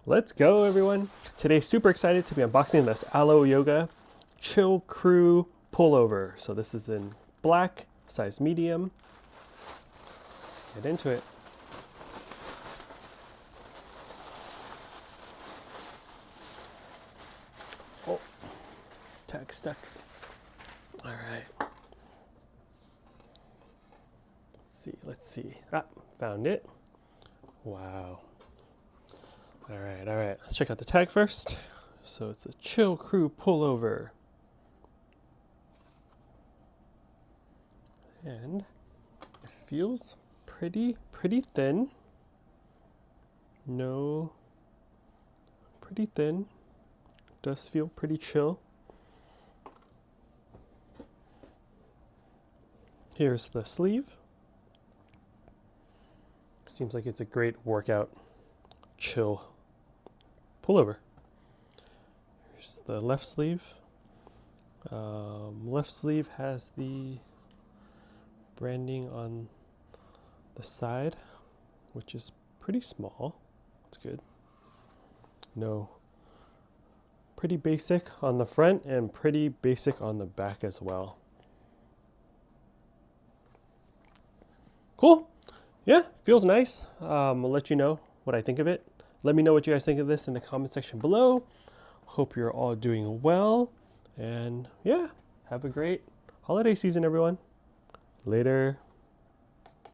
Let's go, everyone. Today, super excited to be unboxing this Alo Chill Crew Pullover. So this is in black, size medium. Let's get into it. Oh, tag stuck. All right. Let's see. Ah, found it. Wow. All right. Let's check out the tag first. So it's a Chill Crew Pullover. And it feels pretty thin. No, pretty thin. Does feel pretty chill. Here's the sleeve. Seems like it's a great workout chill pullover. Here's the left sleeve. Left sleeve has the branding on the side, which is pretty small. It's good. No, pretty basic on the front and pretty basic on the back as well. Cool. Yeah, feels nice. I'll let you know what I think of it. Let me know what you guys think of this in the comment section below. Hope you're all doing well. And yeah, have a great holiday season, everyone. Later.